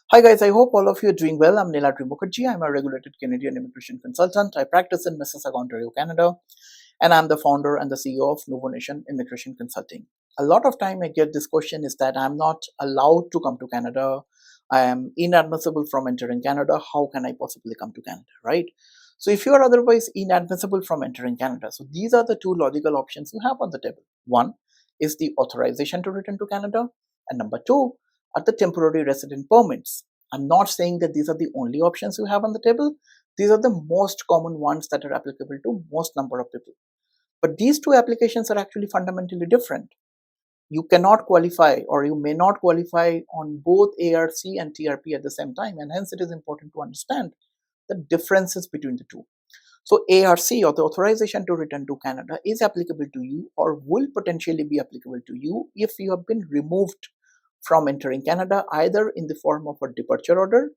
Hi guys, I hope all of you are doing well. I'm Neeladri Mukherjee. I'm a regulated Canadian immigration consultant. I practice in Mississauga, Ontario, Canada, and I'm the founder and the CEO of Nuvonation Immigration Consulting. A lot of time I get this question is that I'm not allowed to come to Canada. I am inadmissible from entering Canada. How can I possibly come to Canada, right? So if you are otherwise inadmissible from entering Canada, so these are the two logical options you have on the table. One is the authorization to return to Canada, and number two are the temporary resident permits. I'm not saying that these are the only options you have on the table. These are the most common ones that are applicable to most number of people. But these two applications are actually fundamentally different. You cannot qualify, or you may not qualify on both ARC and TRP at the same time, and hence it is important to understand the differences between the two. So ARC, or the authorization to return to Canada, is applicable to you or will potentially be applicable to you if you have been removed from entering Canada either in the form of a departure order,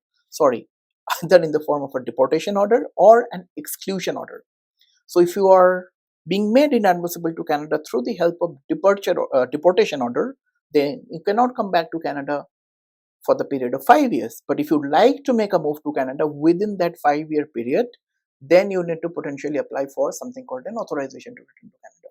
either in the form of a deportation order or an exclusion order. So if you are being made inadmissible to Canada through the help of deportation order, then you cannot come back to Canada for the period of 5 years. But if you'd like to make a move to Canada within that 5 year period, then you need to potentially apply for something called an authorization to return to Canada.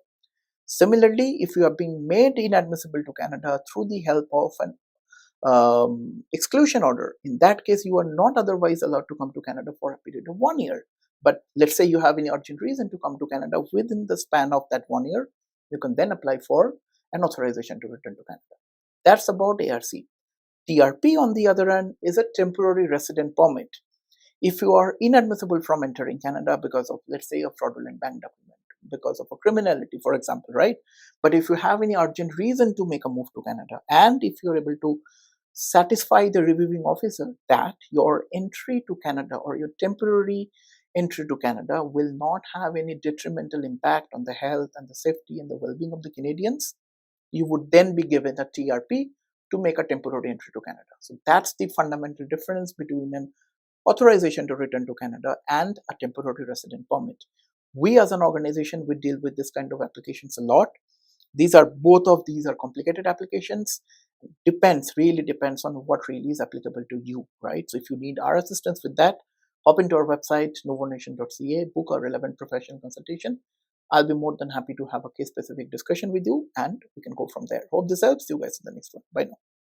Similarly, if you are being made inadmissible to Canada through the help of an exclusion order, in that case, you are not otherwise allowed to come to Canada for a period of 1 year. But let's say you have any urgent reason to come to Canada within the span of that 1 year, you can then apply for an authorization to return to Canada. That's about ARC. TRP, on the other hand, is a temporary resident permit. If you are inadmissible from entering Canada because of, let's say, a fraudulent bank document, because of a criminality, for example, right? But if you have any urgent reason to make a move to Canada, and if you're able to satisfy the reviewing officer that your entry to Canada or your temporary entry to Canada will not have any detrimental impact on the health and the safety and the well-being of the Canadians, you would then be given a TRP to make a temporary entry to Canada. So that's the fundamental difference between an authorization to return to Canada and a temporary resident permit. We as an organization, we deal with this kind of applications a lot. Both of these are complicated applications. Really depends on what really is applicable to you, right? So if you need our assistance with that, hop into our website, nuvonation.ca, book a relevant professional consultation. I'll be more than happy to have a case specific discussion with you and we can go from there. Hope this helps. You guys in the next one. Bye now.